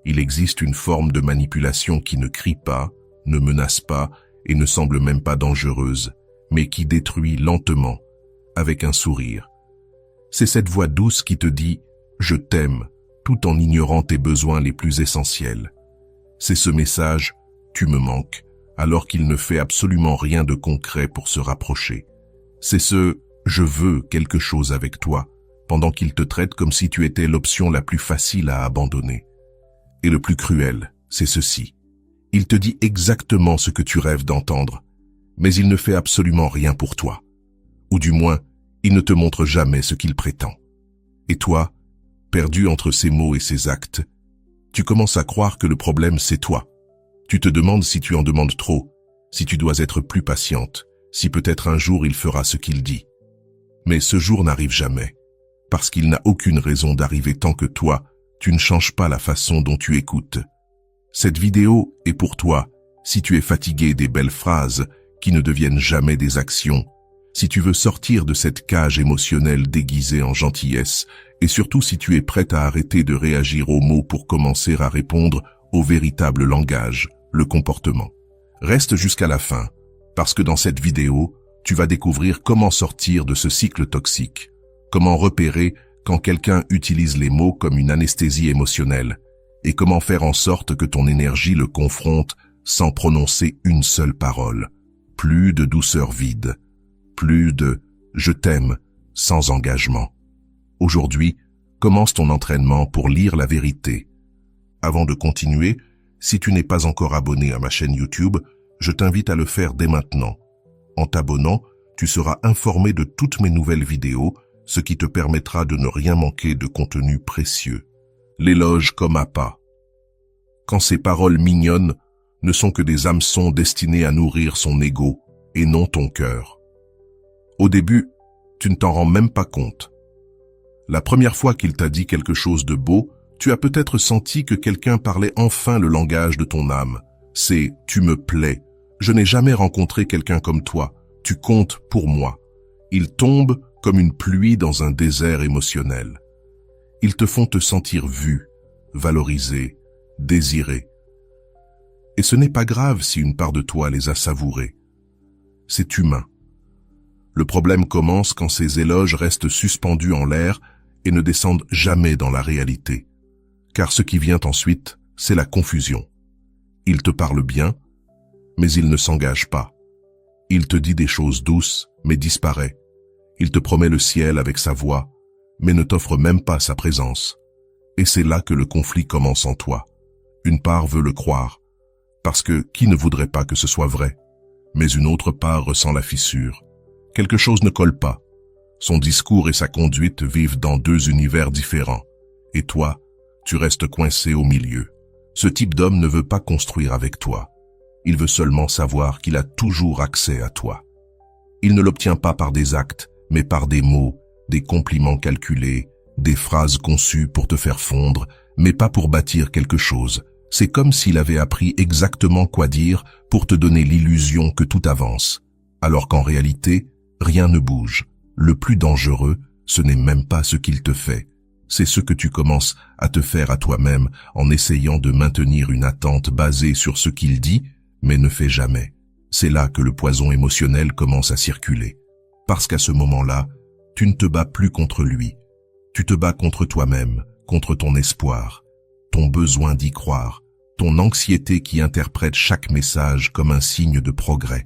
Il existe une forme de manipulation qui ne crie pas, ne menace pas et ne semble même pas dangereuse, mais qui détruit lentement, avec un sourire. C'est cette voix douce qui te dit « Je t'aime » tout en ignorant tes besoins les plus essentiels. C'est ce message « Tu me manques » alors qu'il ne fait absolument rien de concret pour se rapprocher. C'est ce « Je veux quelque chose avec toi » pendant qu'il te traite comme si tu étais l'option la plus facile à abandonner. Et le plus cruel, c'est ceci. Il te dit exactement ce que tu rêves d'entendre, mais il ne fait absolument rien pour toi. Ou du moins, il ne te montre jamais ce qu'il prétend. Et toi, perdu entre ses mots et ses actes, tu commences à croire que le problème c'est toi. Tu te demandes si tu en demandes trop, si tu dois être plus patiente, si peut-être un jour il fera ce qu'il dit. Mais ce jour n'arrive jamais, parce qu'il n'a aucune raison d'arriver tant que toi, tu ne changes pas la façon dont tu écoutes. Cette vidéo est pour toi, si tu es fatigué des belles phrases qui ne deviennent jamais des actions, si tu veux sortir de cette cage émotionnelle déguisée en gentillesse, et surtout si tu es prête à arrêter de réagir aux mots pour commencer à répondre au véritable langage, le comportement. Reste jusqu'à la fin, parce que dans cette vidéo, tu vas découvrir comment sortir de ce cycle toxique, comment repérer quand quelqu'un utilise les mots comme une anesthésie émotionnelle, et comment faire en sorte que ton énergie le confronte sans prononcer une seule parole. Plus de douceur vide, plus de « je t'aime » sans engagement. Aujourd'hui, commence ton entraînement pour lire la vérité. Avant de continuer, si tu n'es pas encore abonné à ma chaîne YouTube, je t'invite à le faire dès maintenant. En t'abonnant, tu seras informé de toutes mes nouvelles vidéos, ce qui te permettra de ne rien manquer de contenu précieux. L'éloge comme appât. Quand ces paroles mignonnes ne sont que des hameçons destinés à nourrir son ego et non ton cœur. Au début, tu ne t'en rends même pas compte. La première fois qu'il t'a dit quelque chose de beau, tu as peut-être senti que quelqu'un parlait enfin le langage de ton âme. C'est « tu me plais »,« je n'ai jamais rencontré quelqu'un comme toi »,« tu comptes pour moi ». Ils tombent comme une pluie dans un désert émotionnel. Ils te font te sentir vu, valorisé, désiré. Et ce n'est pas grave si une part de toi les a savourés. C'est humain. Le problème commence quand ces éloges restent suspendus en l'air et ne descendent jamais dans la réalité. Car ce qui vient ensuite, c'est la confusion. Il te parle bien, mais il ne s'engage pas. Il te dit des choses douces, mais disparaît. Il te promet le ciel avec sa voix, mais ne t'offre même pas sa présence. Et c'est là que le conflit commence en toi. Une part veut le croire, parce que qui ne voudrait pas que ce soit vrai? Mais une autre part ressent la fissure. Quelque chose ne colle pas. Son discours et sa conduite vivent dans deux univers différents. Et toi, tu restes coincé au milieu. Ce type d'homme ne veut pas construire avec toi. Il veut seulement savoir qu'il a toujours accès à toi. Il ne l'obtient pas par des actes, mais par des mots, des compliments calculés, des phrases conçues pour te faire fondre, mais pas pour bâtir quelque chose. C'est comme s'il avait appris exactement quoi dire pour te donner l'illusion que tout avance. Alors qu'en réalité, rien ne bouge. Le plus dangereux, ce n'est même pas ce qu'il te fait. C'est ce que tu commences à te faire à toi-même en essayant de maintenir une attente basée sur ce qu'il dit, mais ne fait jamais. C'est là que le poison émotionnel commence à circuler. Parce qu'à ce moment-là, tu ne te bats plus contre lui. Tu te bats contre toi-même, contre ton espoir, ton besoin d'y croire, ton anxiété qui interprète chaque message comme un signe de progrès.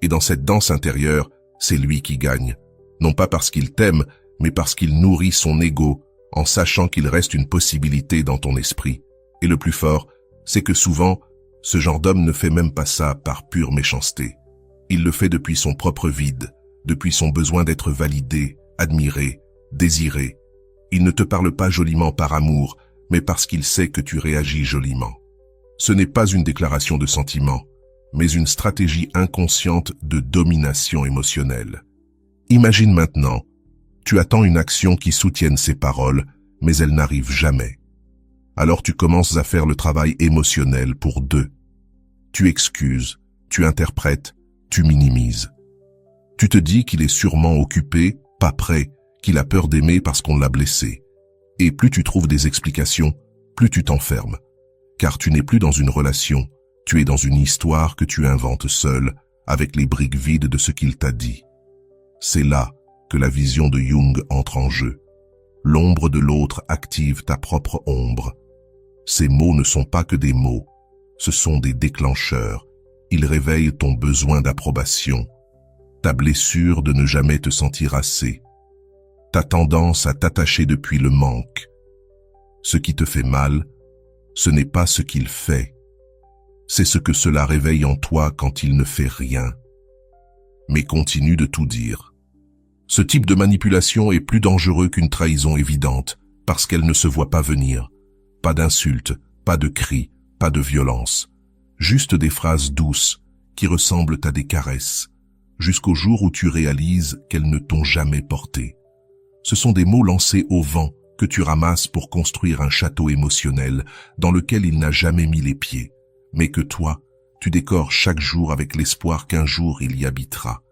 Et dans cette danse intérieure, c'est lui qui gagne. Non pas parce qu'il t'aime, mais parce qu'il nourrit son ego, en sachant qu'il reste une possibilité dans ton esprit. Et le plus fort, c'est que souvent, ce genre d'homme ne fait même pas ça par pure méchanceté. Il le fait depuis son propre vide, depuis son besoin d'être validé, admiré, désiré. Il ne te parle pas joliment par amour, mais parce qu'il sait que tu réagis joliment. Ce n'est pas une déclaration de sentiment, mais une stratégie inconsciente de domination émotionnelle. Imagine maintenant, tu attends une action qui soutienne ces paroles, mais elle n'arrive jamais. Alors tu commences à faire le travail émotionnel pour deux. Tu excuses, tu interprètes, tu minimises. Tu te dis qu'il est sûrement occupé, pas prêt, qu'il a peur d'aimer parce qu'on l'a blessé. Et plus tu trouves des explications, plus tu t'enfermes. car tu n'es plus dans une relation, tu es dans une histoire que tu inventes seul, avec les briques vides de ce qu'il t'a dit. C'est là que la vision de Jung entre en jeu. L'ombre de l'autre active ta propre ombre. Ces mots ne sont pas que des mots, ce sont des déclencheurs. Ils réveillent ton besoin d'approbation, ta blessure de ne jamais te sentir assez, ta tendance à t'attacher depuis le manque. Ce qui te fait mal, ce n'est pas ce qu'il fait, c'est ce que cela réveille en toi quand il ne fait rien. Mais continue de tout dire. Ce type de manipulation est plus dangereux qu'une trahison évidente, parce qu'elle ne se voit pas venir. Pas d'insultes, pas de cris, pas de violence. Juste des phrases douces qui ressemblent à des caresses, jusqu'au jour où tu réalises qu'elles ne t'ont jamais porté. Ce sont des mots lancés au vent que tu ramasses pour construire un château émotionnel dans lequel il n'a jamais mis les pieds, mais que toi, tu décores chaque jour avec l'espoir qu'un jour il y habitera.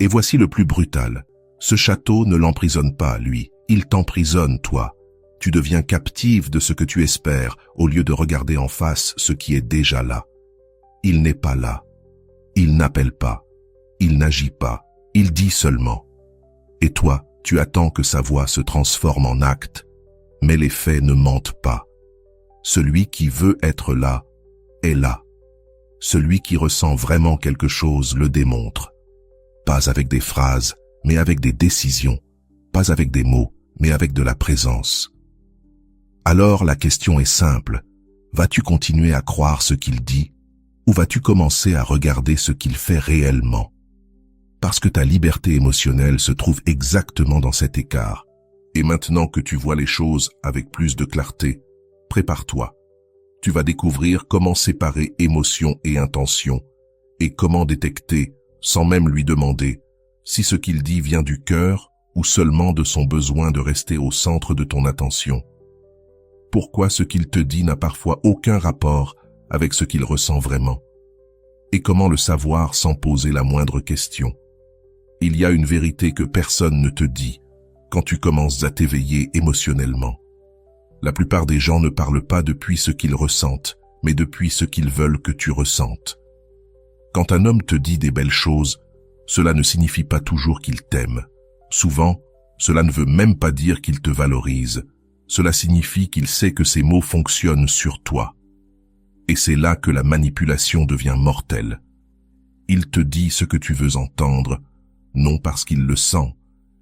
Et voici le plus brutal. Ce château ne l'emprisonne pas, lui, il t'emprisonne, toi. Tu deviens captive de ce que tu espères au lieu de regarder en face ce qui est déjà là. Il n'est pas là. Il n'appelle pas. Il n'agit pas. Il dit seulement. Et toi, tu attends que sa voix se transforme en acte, mais les faits ne mentent pas. Celui qui veut être là, est là. Celui qui ressent vraiment quelque chose le démontre. Pas avec des phrases, mais avec des décisions. Pas avec des mots, mais avec de la présence. Alors la question est simple. Vas-tu continuer à croire ce qu'il dit, ou vas-tu commencer à regarder ce qu'il fait réellement? Parce que ta liberté émotionnelle se trouve exactement dans cet écart. Et maintenant que tu vois les choses avec plus de clarté, prépare-toi. Tu vas découvrir comment séparer émotion et intention, et comment détecter, sans même lui demander, si ce qu'il dit vient du cœur ou seulement de son besoin de rester au centre de ton attention. Pourquoi ce qu'il te dit n'a parfois aucun rapport avec ce qu'il ressent vraiment? Et comment le savoir sans poser la moindre question? Il y a une vérité que personne ne te dit quand tu commences à t'éveiller émotionnellement. La plupart des gens ne parlent pas depuis ce qu'ils ressentent, mais depuis ce qu'ils veulent que tu ressentes. Quand un homme te dit des belles choses, cela ne signifie pas toujours qu'il t'aime. Souvent, cela ne veut même pas dire qu'il te valorise. Cela signifie qu'il sait que ces mots fonctionnent sur toi. Et c'est là que la manipulation devient mortelle. Il te dit ce que tu veux entendre, non parce qu'il le sent,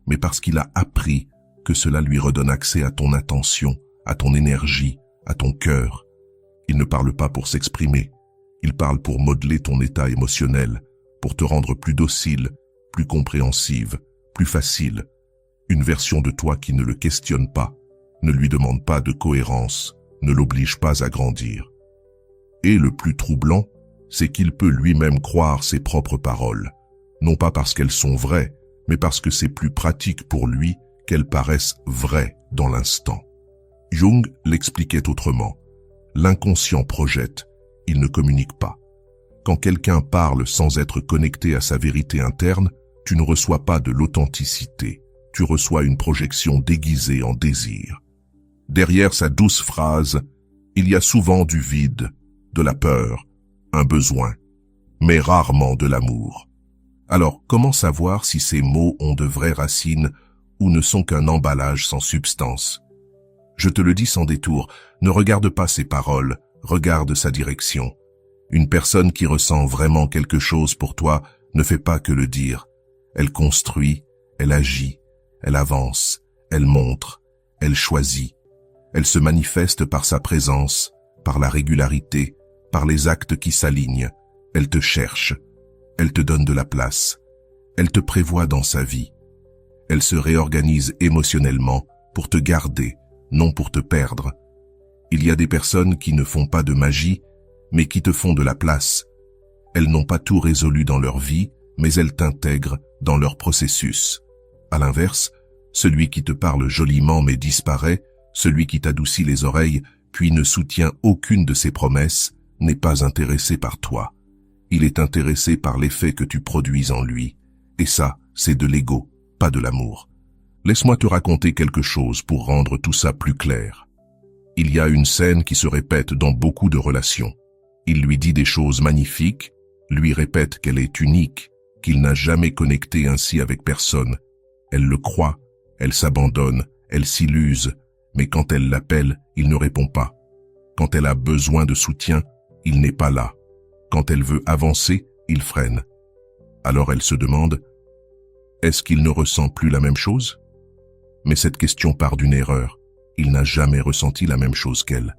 mais parce qu'il a appris que cela lui redonne accès à ton attention, à ton énergie, à ton cœur. Il ne parle pas pour s'exprimer, il parle pour modeler ton état émotionnel, pour te rendre plus docile, plus compréhensive, plus facile. Une version de toi qui ne le questionne pas, ne lui demande pas de cohérence, ne l'oblige pas à grandir. Et le plus troublant, c'est qu'il peut lui-même croire ses propres paroles, non pas parce qu'elles sont vraies, mais parce que c'est plus pratique pour lui qu'elles paraissent vraies dans l'instant. Jung l'expliquait autrement. L'inconscient projette, il ne communique pas. Quand quelqu'un parle sans être connecté à sa vérité interne, tu ne reçois pas de l'authenticité, tu reçois une projection déguisée en désir. Derrière sa douce phrase, il y a souvent du vide, de la peur, un besoin, mais rarement de l'amour. Alors, comment savoir si ces mots ont de vraies racines ou ne sont qu'un emballage sans substance? Je te le dis sans détour, ne regarde pas ses paroles, regarde sa direction. Une personne qui ressent vraiment quelque chose pour toi ne fait pas que le dire. Elle construit, elle agit, elle avance, elle montre, elle choisit. Elle se manifeste par sa présence, par la régularité, par les actes qui s'alignent. Elle te cherche, elle te donne de la place, elle te prévoit dans sa vie. Elle se réorganise émotionnellement pour te garder, non pour te perdre. Il y a des personnes qui ne font pas de magie, mais qui te font de la place. Elles n'ont pas tout résolu dans leur vie, mais elles t'intègrent dans leur processus. À l'inverse, celui qui te parle joliment mais disparaît, celui qui t'adoucit les oreilles, puis ne soutient aucune de ses promesses, n'est pas intéressé par toi. Il est intéressé par l'effet que tu produis en lui. Et ça, c'est de l'ego, pas de l'amour. Laisse-moi te raconter quelque chose pour rendre tout ça plus clair. Il y a une scène qui se répète dans beaucoup de relations. Il lui dit des choses magnifiques, lui répète qu'elle est unique, qu'il n'a jamais connecté ainsi avec personne. Elle le croit, elle s'abandonne, elle s'illuse, mais quand elle l'appelle, il ne répond pas. Quand elle a besoin de soutien, il n'est pas là. Quand elle veut avancer, il freine. Alors elle se demande, est-ce qu'il ne ressent plus la même chose? Mais cette question part d'une erreur. Il n'a jamais ressenti la même chose qu'elle.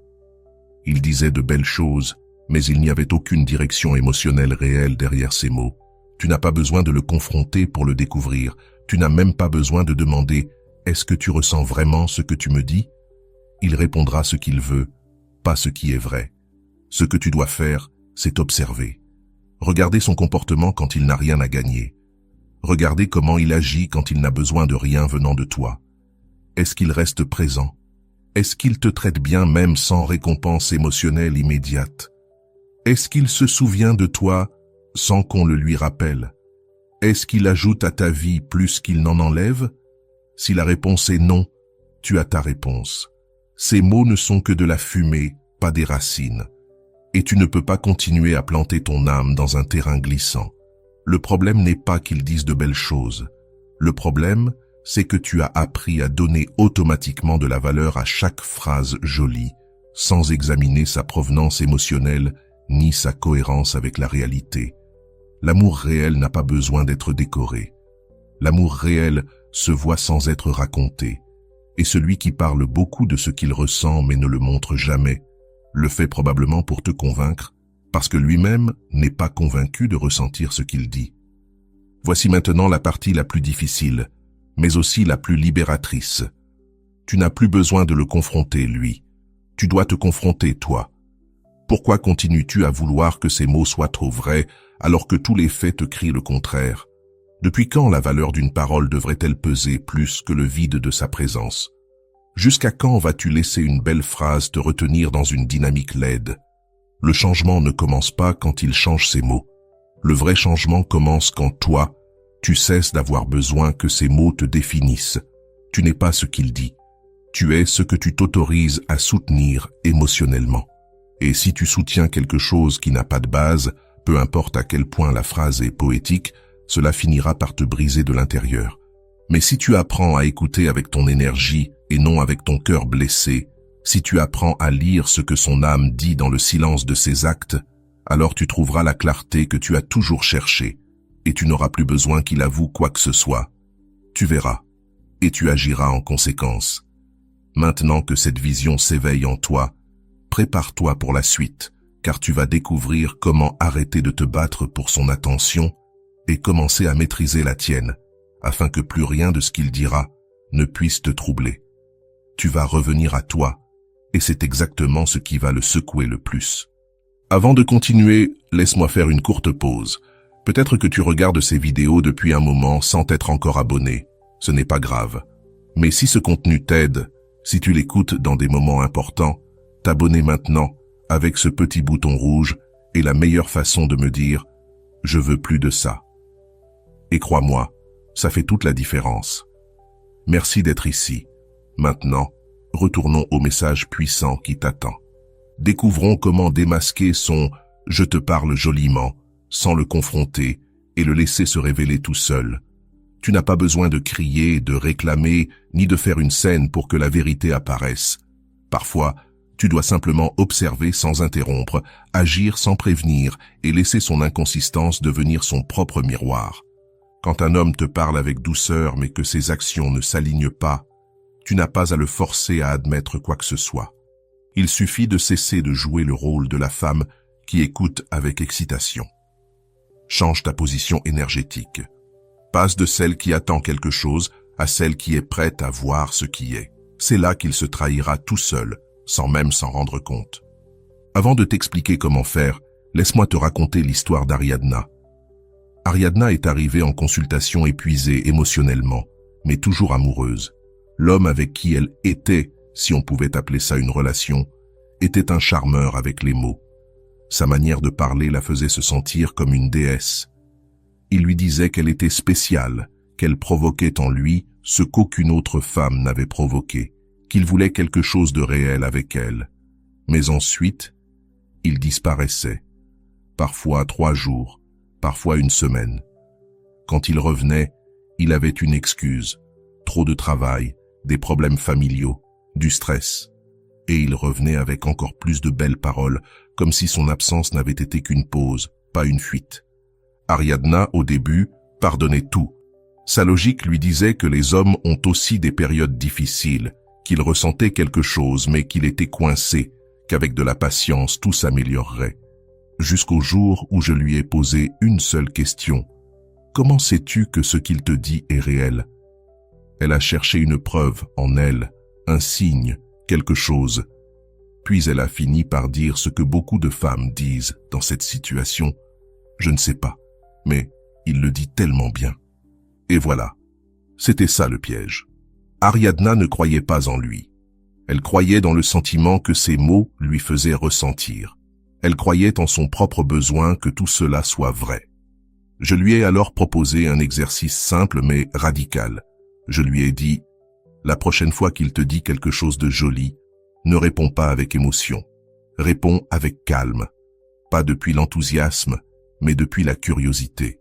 Il disait de belles choses, mais il n'y avait aucune direction émotionnelle réelle derrière ces mots. Tu n'as pas besoin de le confronter pour le découvrir. Tu n'as même pas besoin de demander « Est-ce que tu ressens vraiment ce que tu me dis ?» Il répondra ce qu'il veut, pas ce qui est vrai. Ce que tu dois faire, c'est observer. Regarder son comportement quand il n'a rien à gagner. Regarder comment il agit quand il n'a besoin de rien venant de toi. Est-ce qu'il reste présent? Est-ce qu'il te traite bien même sans récompense émotionnelle immédiate? Est-ce qu'il se souvient de toi sans qu'on le lui rappelle? Est-ce qu'il ajoute à ta vie plus qu'il n'en enlève? Si la réponse est non, tu as ta réponse. Ces mots ne sont que de la fumée, pas des racines. Et tu ne peux pas continuer à planter ton âme dans un terrain glissant. Le problème n'est pas qu'ils disent de belles choses. Le problème, c'est que tu as appris à donner automatiquement de la valeur à chaque phrase jolie, sans examiner sa provenance émotionnelle ni sa cohérence avec la réalité. L'amour réel n'a pas besoin d'être décoré. L'amour réel se voit sans être raconté. Et celui qui parle beaucoup de ce qu'il ressent mais ne le montre jamais, le fait probablement pour te convaincre, parce que lui-même n'est pas convaincu de ressentir ce qu'il dit. Voici maintenant la partie la plus difficile, mais aussi la plus libératrice. Tu n'as plus besoin de le confronter, lui. Tu dois te confronter, toi. Pourquoi continues-tu à vouloir que ces mots soient trop vrais alors que tous les faits te crient le contraire? Depuis quand la valeur d'une parole devrait-elle peser plus que le vide de sa présence? Jusqu'à quand vas-tu laisser une belle phrase te retenir dans une dynamique laide? Le changement ne commence pas quand il change ses mots. Le vrai changement commence quand toi, tu cesses d'avoir besoin que ces mots te définissent. Tu n'es pas ce qu'il dit. Tu es ce que tu t'autorises à soutenir émotionnellement. Et si tu soutiens quelque chose qui n'a pas de base, peu importe à quel point la phrase est poétique, cela finira par te briser de l'intérieur. Mais si tu apprends à écouter avec ton énergie et non avec ton cœur blessé, si tu apprends à lire ce que son âme dit dans le silence de ses actes, alors tu trouveras la clarté que tu as toujours cherchée, et tu n'auras plus besoin qu'il avoue quoi que ce soit. Tu verras, et tu agiras en conséquence. Maintenant que cette vision s'éveille en toi, prépare-toi pour la suite, car tu vas découvrir comment arrêter de te battre pour son attention et commencer à maîtriser la tienne, afin que plus rien de ce qu'il dira ne puisse te troubler. Tu vas revenir à toi, et c'est exactement ce qui va le secouer le plus. Avant de continuer, laisse-moi faire une courte pause. Peut-être que tu regardes ces vidéos depuis un moment sans t'être encore abonné. Ce n'est pas grave. Mais si ce contenu t'aide, si tu l'écoutes dans des moments importants, t'abonner maintenant avec ce petit bouton rouge est la meilleure façon de me dire « Je veux plus de ça ». Et crois-moi, ça fait toute la différence. Merci d'être ici. Maintenant, retournons au message puissant qui t'attend. Découvrons comment démasquer son « je te parle joliment » sans le confronter et le laisser se révéler tout seul. Tu n'as pas besoin de crier, de réclamer, ni de faire une scène pour que la vérité apparaisse. Parfois, tu dois simplement observer sans interrompre, agir sans prévenir et laisser son inconsistance devenir son propre miroir. Quand un homme te parle avec douceur mais que ses actions ne s'alignent pas, tu n'as pas à le forcer à admettre quoi que ce soit. Il suffit de cesser de jouer le rôle de la femme qui écoute avec excitation. Change ta position énergétique. Passe de celle qui attend quelque chose à celle qui est prête à voir ce qui est. C'est là qu'il se trahira tout seul, sans même s'en rendre compte. Avant de t'expliquer comment faire, laisse-moi te raconter l'histoire d'Ariadna. Ariadna est arrivée en consultation épuisée émotionnellement, mais toujours amoureuse. L'homme avec qui elle était, si on pouvait appeler ça une relation, était un charmeur avec les mots. Sa manière de parler la faisait se sentir comme une déesse. Il lui disait qu'elle était spéciale, qu'elle provoquait en lui ce qu'aucune autre femme n'avait provoqué, qu'il voulait quelque chose de réel avec elle. Mais ensuite, il disparaissait. Parfois 3 jours, parfois une semaine. Quand il revenait, il avait une excuse. Trop de travail, des problèmes familiaux, du stress. Et il revenait avec encore plus de belles paroles, comme si son absence n'avait été qu'une pause, pas une fuite. Ariadna, au début, pardonnait tout. Sa logique lui disait que les hommes ont aussi des périodes difficiles, qu'il ressentait quelque chose mais qu'il était coincé, qu'avec de la patience tout s'améliorerait. Jusqu'au jour où je lui ai posé une seule question. Comment sais-tu que ce qu'il te dit est réel? Elle a cherché une preuve en elle, un signe, quelque chose. Puis elle a fini par dire ce que beaucoup de femmes disent dans cette situation. Je ne sais pas, mais il le dit tellement bien. Et voilà, c'était ça le piège. Ariadna ne croyait pas en lui. Elle croyait dans le sentiment que ses mots lui faisaient ressentir. Elle croyait en son propre besoin que tout cela soit vrai. Je lui ai alors proposé un exercice simple mais radical. Je lui ai dit, la prochaine fois qu'il te dit quelque chose de joli, ne réponds pas avec émotion. Réponds avec calme. Pas depuis l'enthousiasme, mais depuis la curiosité.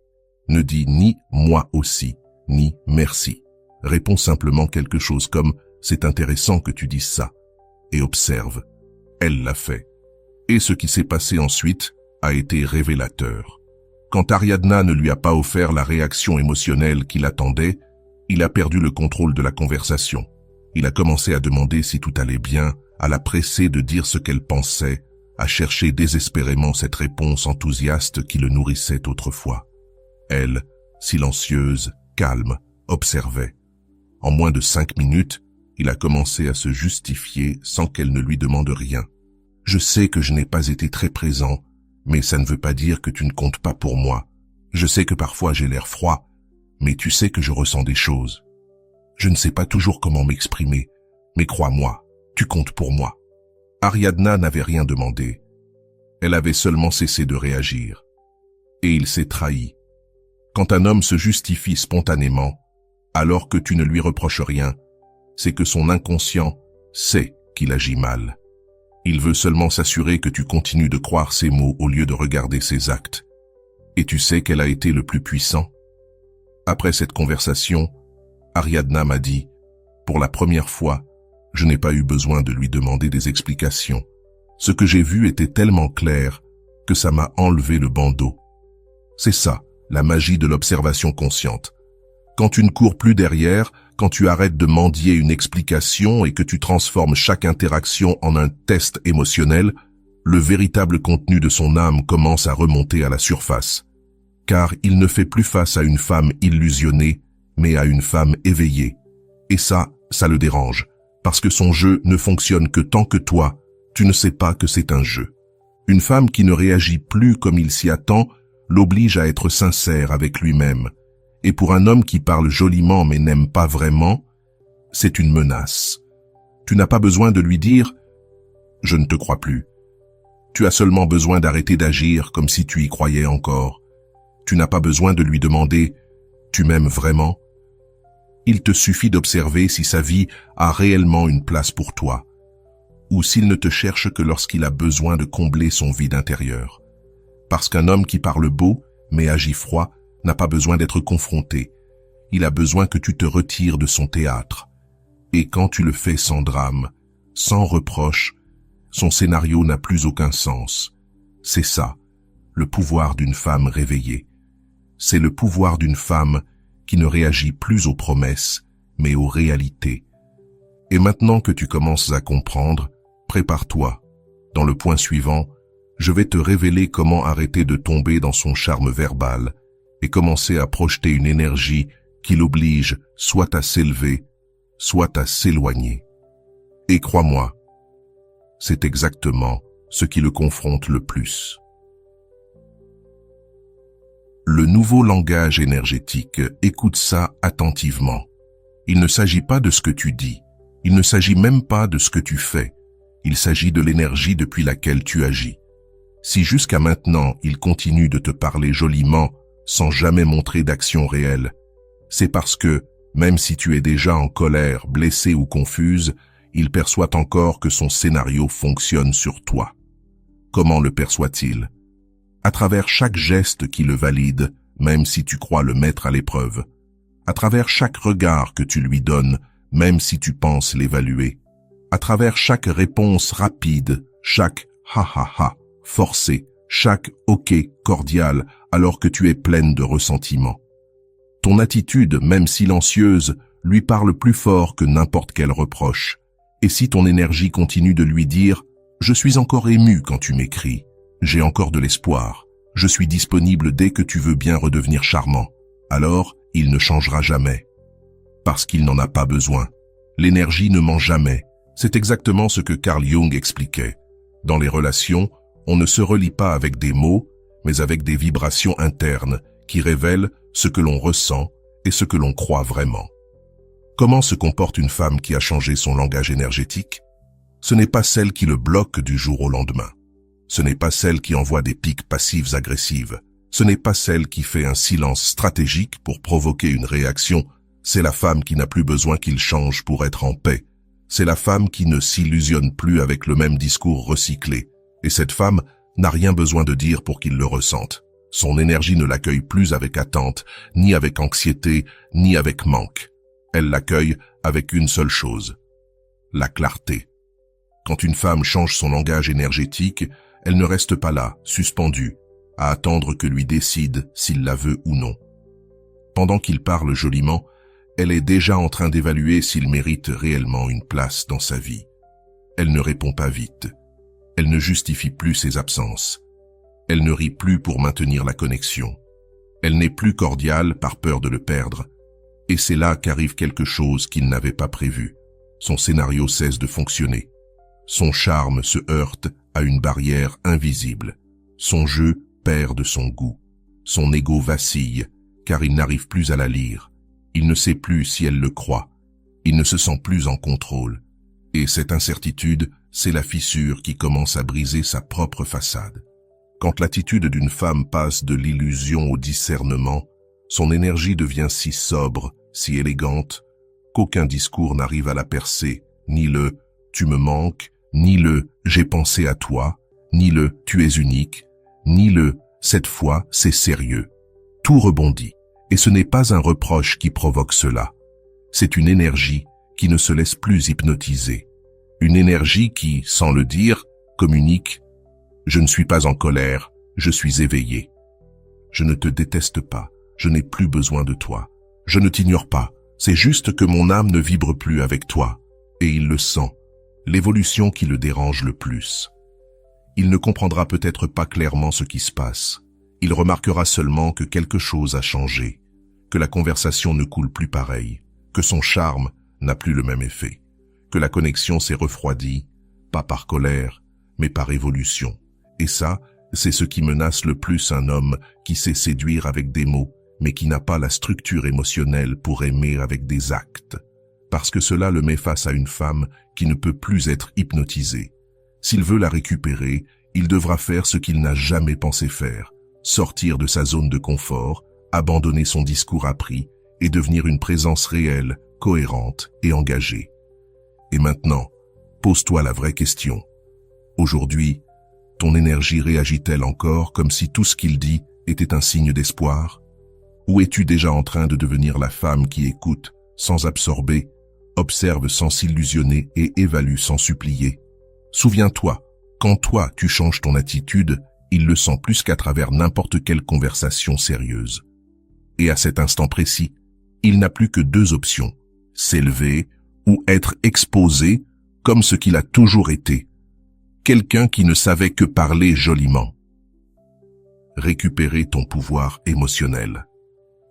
Ne dis ni moi aussi, ni merci. Réponds simplement quelque chose comme c'est intéressant que tu dises ça. Et observe. Elle l'a fait. Et ce qui s'est passé ensuite a été révélateur. Quand Ariadna ne lui a pas offert la réaction émotionnelle qu'il attendait, il a perdu le contrôle de la conversation. Il a commencé à demander si tout allait bien, à la presser de dire ce qu'elle pensait, à chercher désespérément cette réponse enthousiaste qui le nourrissait autrefois. Elle, silencieuse, calme, observait. En moins de 5 minutes, il a commencé à se justifier sans qu'elle ne lui demande rien. Je sais que je n'ai pas été très présent, mais ça ne veut pas dire que tu ne comptes pas pour moi. Je sais que parfois j'ai l'air froid, mais tu sais que je ressens des choses. Je ne sais pas toujours comment m'exprimer, mais crois-moi, tu comptes pour moi. Ariadna n'avait rien demandé. Elle avait seulement cessé de réagir. Et il s'est trahi. Quand un homme se justifie spontanément, alors que tu ne lui reproches rien, c'est que son inconscient sait qu'il agit mal. Il veut seulement s'assurer que tu continues de croire ses mots au lieu de regarder ses actes. Et tu sais quel a été le plus puissant? Après cette conversation, Ariadna m'a dit, pour la première fois, je n'ai pas eu besoin de lui demander des explications. Ce que j'ai vu était tellement clair que ça m'a enlevé le bandeau. C'est ça, la magie de l'observation consciente. Quand tu ne cours plus derrière, quand tu arrêtes de mendier une explication et que tu transformes chaque interaction en un test émotionnel, le véritable contenu de son âme commence à remonter à la surface. Car il ne fait plus face à une femme illusionnée, mais à une femme éveillée. Et ça le dérange, parce que son jeu ne fonctionne que tant que toi, tu ne sais pas que c'est un jeu. Une femme qui ne réagit plus comme il s'y attend l'oblige à être sincère avec lui-même. Et pour un homme qui parle joliment mais n'aime pas vraiment, c'est une menace. Tu n'as pas besoin de lui dire « Je ne te crois plus ». Tu as seulement besoin d'arrêter d'agir comme si tu y croyais encore. Tu n'as pas besoin de lui demander « Tu m'aimes vraiment ?» Il te suffit d'observer si sa vie a réellement une place pour toi, ou s'il ne te cherche que lorsqu'il a besoin de combler son vide intérieur. Parce qu'un homme qui parle beau mais agit froid n'a pas besoin d'être confronté. Il a besoin que tu te retires de son théâtre. Et quand tu le fais sans drame, sans reproche, son scénario n'a plus aucun sens. C'est ça, le pouvoir d'une femme réveillée. C'est le pouvoir d'une femme qui ne réagit plus aux promesses, mais aux réalités. Et maintenant que tu commences à comprendre, prépare-toi. Dans le point suivant, je vais te révéler comment arrêter de tomber dans son charme verbal et commencer à projeter une énergie qui l'oblige soit à s'élever, soit à s'éloigner. Et crois-moi, c'est exactement ce qui le confronte le plus. Le nouveau langage énergétique, écoute ça attentivement. Il ne s'agit pas de ce que tu dis, il ne s'agit même pas de ce que tu fais, il s'agit de l'énergie depuis laquelle tu agis. Si jusqu'à maintenant il continue de te parler joliment, sans jamais montrer d'action réelle, c'est parce que, même si tu es déjà en colère, blessée ou confuse, il perçoit encore que son scénario fonctionne sur toi. Comment le perçoit-il? À travers chaque geste qui le valide, même si tu crois le mettre à l'épreuve. À travers chaque regard que tu lui donnes, même si tu penses l'évaluer. À travers chaque réponse rapide, chaque ha ha ha forcé, chaque ok cordial alors que tu es pleine de ressentiment. Ton attitude, même silencieuse, lui parle plus fort que n'importe quel reproche. Et si ton énergie continue de lui dire « Je suis encore ému quand tu m'écris, j'ai encore de l'espoir, je suis disponible dès que tu veux bien redevenir charmant », alors il ne changera jamais. Parce qu'il n'en a pas besoin. L'énergie ne ment jamais. C'est exactement ce que Carl Jung expliquait. Dans les relations, on ne se relie pas avec des mots, mais avec des vibrations internes qui révèlent ce que l'on ressent et ce que l'on croit vraiment. Comment se comporte une femme qui a changé son langage énergétique? Ce n'est pas celle qui le bloque du jour au lendemain. Ce n'est pas celle qui envoie des piques passives agressives. Ce n'est pas celle qui fait un silence stratégique pour provoquer une réaction. C'est la femme qui n'a plus besoin qu'il change pour être en paix. C'est la femme qui ne s'illusionne plus avec le même discours recyclé. Et cette femme n'a rien besoin de dire pour qu'il le ressente. Son énergie ne l'accueille plus avec attente, ni avec anxiété, ni avec manque. Elle l'accueille avec une seule chose, la clarté. Quand une femme change son langage énergétique, elle ne reste pas là, suspendue, à attendre que lui décide s'il la veut ou non. Pendant qu'il parle joliment, elle est déjà en train d'évaluer s'il mérite réellement une place dans sa vie. Elle ne répond pas vite. Elle ne justifie plus ses absences. Elle ne rit plus pour maintenir la connexion. Elle n'est plus cordiale par peur de le perdre. Et c'est là qu'arrive quelque chose qu'il n'avait pas prévu. Son scénario cesse de fonctionner. Son charme se heurte à une barrière invisible. Son jeu perd de son goût. Son ego vacille, car il n'arrive plus à la lire. Il ne sait plus si elle le croit. Il ne se sent plus en contrôle. Et cette incertitude, c'est la fissure qui commence à briser sa propre façade. Quand l'attitude d'une femme passe de l'illusion au discernement, son énergie devient si sobre, si élégante, qu'aucun discours n'arrive à la percer, ni le « tu me manques », ni le « j'ai pensé à toi », ni le « tu es unique », ni le « cette fois c'est sérieux ». Tout rebondit, et ce n'est pas un reproche qui provoque cela. C'est une énergie qui ne se laisse plus hypnotiser. Une énergie qui, sans le dire, communique « je ne suis pas en colère, je suis éveillé. Je ne te déteste pas, je n'ai plus besoin de toi. Je ne t'ignore pas, c'est juste que mon âme ne vibre plus avec toi. » Et il le sent, l'évolution qui le dérange le plus. Il ne comprendra peut-être pas clairement ce qui se passe. Il remarquera seulement que quelque chose a changé, que la conversation ne coule plus pareil, que son charme n'a plus le même effet, que la connexion s'est refroidie, pas par colère, mais par évolution. Et ça, c'est ce qui menace le plus un homme qui sait séduire avec des mots, mais qui n'a pas la structure émotionnelle pour aimer avec des actes. Parce que cela le met face à une femme qui ne peut plus être hypnotisée. S'il veut la récupérer, il devra faire ce qu'il n'a jamais pensé faire, sortir de sa zone de confort, abandonner son discours appris et devenir une présence réelle, cohérente et engagée. Et maintenant, pose-toi la vraie question. Aujourd'hui, ton énergie réagit-elle encore comme si tout ce qu'il dit était un signe d'espoir? Ou es-tu déjà en train de devenir la femme qui écoute sans absorber, observe sans s'illusionner et évalue sans supplier? Souviens-toi, quand toi tu changes ton attitude, il le sent plus qu'à travers n'importe quelle conversation sérieuse. Et à cet instant précis, il n'a plus que deux options, s'élever ou être exposé comme ce qu'il a toujours été. Quelqu'un qui ne savait que parler joliment. Récupérer ton pouvoir émotionnel.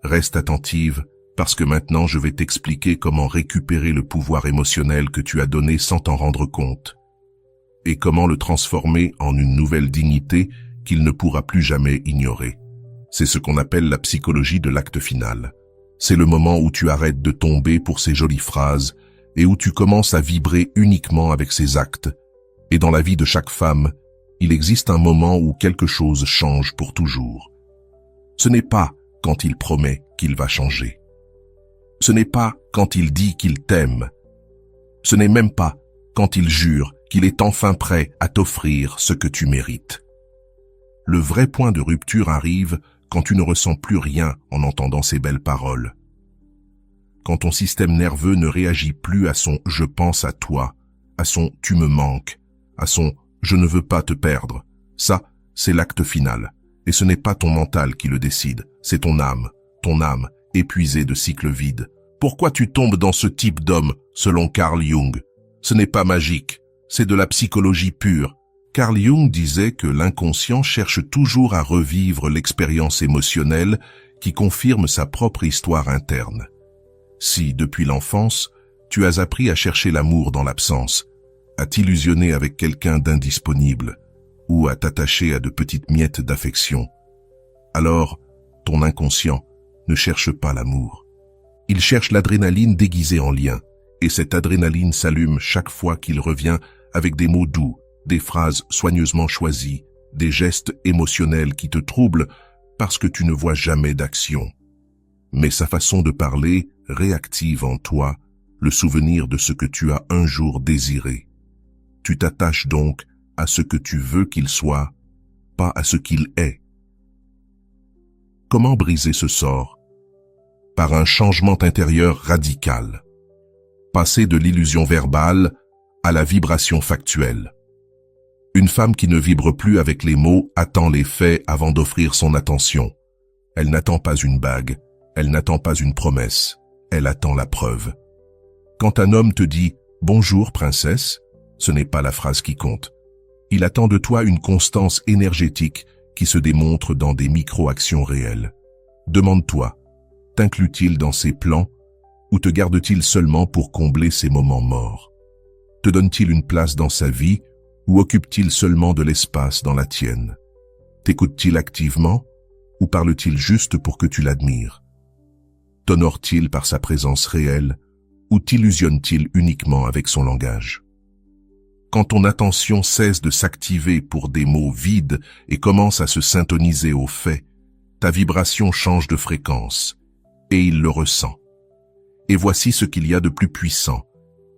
Reste attentive, parce que maintenant je vais t'expliquer comment récupérer le pouvoir émotionnel que tu as donné sans t'en rendre compte, et comment le transformer en une nouvelle dignité qu'il ne pourra plus jamais ignorer. C'est ce qu'on appelle la psychologie de l'acte final. C'est le moment où tu arrêtes de tomber pour ces jolies phrases et où tu commences à vibrer uniquement avec ces actes. Et dans la vie de chaque femme, il existe un moment où quelque chose change pour toujours. Ce n'est pas quand il promet qu'il va changer. Ce n'est pas quand il dit qu'il t'aime. Ce n'est même pas quand il jure qu'il est enfin prêt à t'offrir ce que tu mérites. Le vrai point de rupture arrive quand tu ne ressens plus rien en entendant ces belles paroles. Quand ton système nerveux ne réagit plus à son « je pense à toi », à son « tu me manques », à son « je ne veux pas te perdre », ça, c'est l'acte final. Et ce n'est pas ton mental qui le décide, c'est ton âme épuisée de cycles vides. Pourquoi tu tombes dans ce type d'homme, selon Carl Jung? Ce n'est pas magique, c'est de la psychologie pure. Carl Jung disait que l'inconscient cherche toujours à revivre l'expérience émotionnelle qui confirme sa propre histoire interne. Si, depuis l'enfance, tu as appris à chercher l'amour dans l'absence, à t'illusionner avec quelqu'un d'indisponible, ou à t'attacher à de petites miettes d'affection, alors ton inconscient ne cherche pas l'amour. Il cherche l'adrénaline déguisée en lien, et cette adrénaline s'allume chaque fois qu'il revient avec des mots doux, des phrases soigneusement choisies, des gestes émotionnels qui te troublent parce que tu ne vois jamais d'action. Mais sa façon de parler réactive en toi le souvenir de ce que tu as un jour désiré. Tu t'attaches donc à ce que tu veux qu'il soit, pas à ce qu'il est. Comment briser ce sort? Par un changement intérieur radical. Passer de l'illusion verbale à la vibration factuelle. Une femme qui ne vibre plus avec les mots attend les faits avant d'offrir son attention. Elle n'attend pas une bague, elle n'attend pas une promesse, elle attend la preuve. Quand un homme te dit « Bonjour, princesse », ce n'est pas la phrase qui compte. Il attend de toi une constance énergétique qui se démontre dans des micro-actions réelles. Demande-toi, t'inclut-il dans ses plans ou te garde-t-il seulement pour combler ses moments morts? Te donne-t-il une place dans sa vie ou occupe-t-il seulement de l'espace dans la tienne? T'écoute-t-il activement ou parle-t-il juste pour que tu l'admires? T'honore-t-il par sa présence réelle ou t'illusionne-t-il uniquement avec son langage? Quand ton attention cesse de s'activer pour des mots vides et commence à se syntoniser aux faits, ta vibration change de fréquence, et il le ressent. Et voici ce qu'il y a de plus puissant.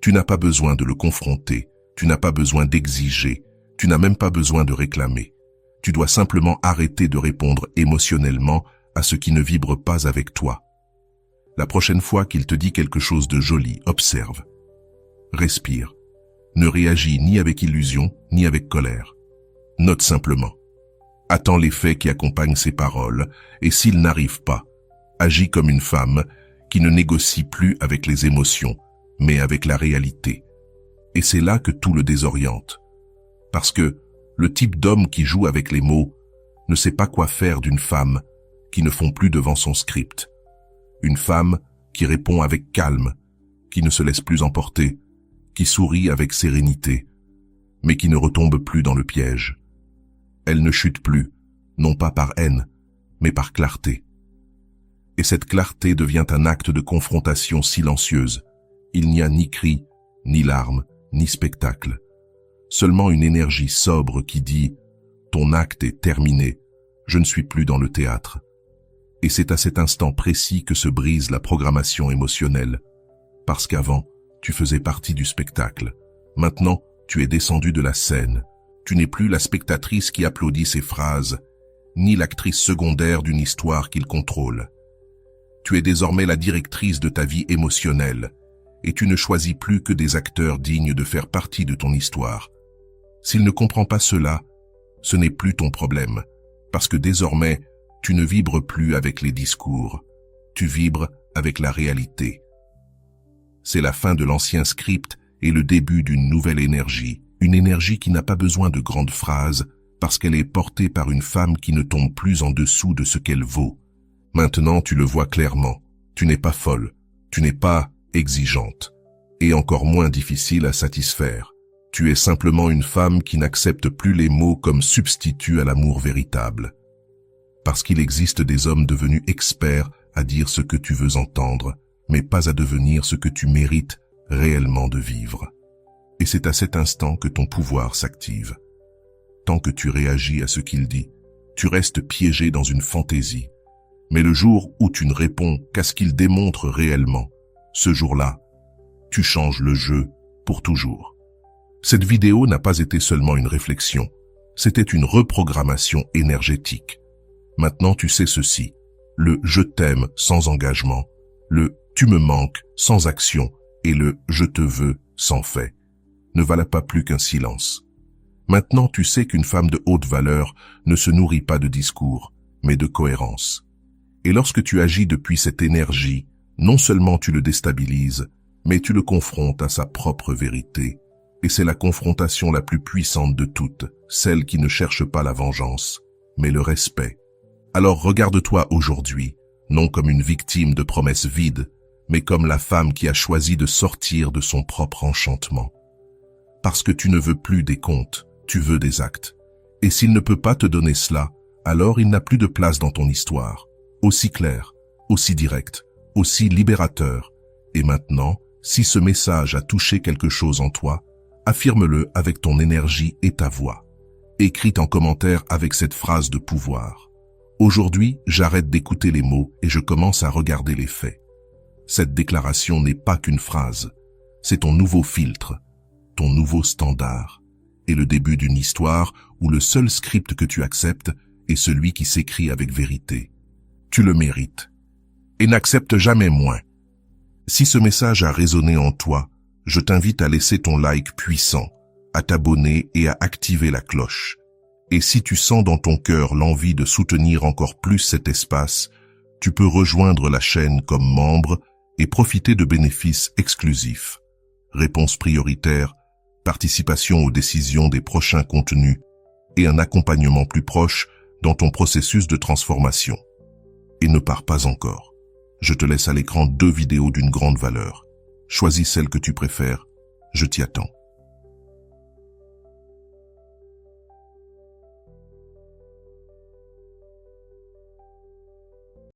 Tu n'as pas besoin de le confronter, tu n'as pas besoin d'exiger, tu n'as même pas besoin de réclamer. Tu dois simplement arrêter de répondre émotionnellement à ce qui ne vibre pas avec toi. La prochaine fois qu'il te dit quelque chose de joli, observe. Respire. Ne réagis ni avec illusion, ni avec colère. Note simplement. Attends les faits qui accompagnent ces paroles, et s'ils n'arrivent pas, agis comme une femme qui ne négocie plus avec les émotions, mais avec la réalité. Et c'est là que tout le désoriente. Parce que le type d'homme qui joue avec les mots ne sait pas quoi faire d'une femme qui ne fond plus devant son script. Une femme qui répond avec calme, qui ne se laisse plus emporter, qui sourit avec sérénité, mais qui ne retombe plus dans le piège. Elle ne chute plus, non pas par haine, mais par clarté. Et cette clarté devient un acte de confrontation silencieuse. Il n'y a ni cri, ni larmes, ni spectacle. Seulement une énergie sobre qui dit « Ton acte est terminé, je ne suis plus dans le théâtre ». Et c'est à cet instant précis que se brise la programmation émotionnelle. Parce qu'avant, tu faisais partie du spectacle. Maintenant, tu es descendu de la scène. Tu n'es plus la spectatrice qui applaudit ses phrases, ni l'actrice secondaire d'une histoire qu'il contrôle. Tu es désormais la directrice de ta vie émotionnelle, et tu ne choisis plus que des acteurs dignes de faire partie de ton histoire. S'il ne comprend pas cela, ce n'est plus ton problème, parce que désormais, tu ne vibres plus avec les discours, tu vibres avec la réalité. C'est la fin de l'ancien script et le début d'une nouvelle énergie, une énergie qui n'a pas besoin de grandes phrases parce qu'elle est portée par une femme qui ne tombe plus en dessous de ce qu'elle vaut. Maintenant, tu le vois clairement, tu n'es pas folle, tu n'es pas exigeante, et encore moins difficile à satisfaire. Tu es simplement une femme qui n'accepte plus les mots comme substitut à l'amour véritable. Parce qu'il existe des hommes devenus experts à dire ce que tu veux entendre, mais pas à devenir ce que tu mérites réellement de vivre. Et c'est à cet instant que ton pouvoir s'active. Tant que tu réagis à ce qu'il dit, tu restes piégé dans une fantaisie. Mais le jour où tu ne réponds qu'à ce qu'il démontre réellement, ce jour-là, tu changes le jeu pour toujours. Cette vidéo n'a pas été seulement une réflexion, c'était une reprogrammation énergétique. Maintenant tu sais ceci, le « je t'aime » sans engagement, le « tu me manques » sans action et le « je te veux » sans fait ne valent pas plus qu'un silence. Maintenant tu sais qu'une femme de haute valeur ne se nourrit pas de discours, mais de cohérence. Et lorsque tu agis depuis cette énergie, non seulement tu le déstabilises, mais tu le confrontes à sa propre vérité. Et c'est la confrontation la plus puissante de toutes, celle qui ne cherche pas la vengeance, mais le respect. Alors regarde-toi aujourd'hui, non comme une victime de promesses vides, mais comme la femme qui a choisi de sortir de son propre enchantement. Parce que tu ne veux plus des contes, tu veux des actes. Et s'il ne peut pas te donner cela, alors il n'a plus de place dans ton histoire. Aussi clair, aussi direct, aussi libérateur. Et maintenant, si ce message a touché quelque chose en toi, affirme-le avec ton énergie et ta voix. Écris en commentaire avec cette phrase de pouvoir. Aujourd'hui, j'arrête d'écouter les mots et je commence à regarder les faits. Cette déclaration n'est pas qu'une phrase, c'est ton nouveau filtre, ton nouveau standard, et le début d'une histoire où le seul script que tu acceptes est celui qui s'écrit avec vérité. Tu le mérites. Et n'accepte jamais moins. Si ce message a résonné en toi, je t'invite à laisser ton like puissant, à t'abonner et à activer la cloche. Et si tu sens dans ton cœur l'envie de soutenir encore plus cet espace, tu peux rejoindre la chaîne comme membre et profiter de bénéfices exclusifs. Réponse prioritaire, participation aux décisions des prochains contenus et un accompagnement plus proche dans ton processus de transformation. Et ne pars pas encore. Je te laisse à l'écran 2 vidéos d'une grande valeur. Choisis celle que tu préfères. Je t'y attends.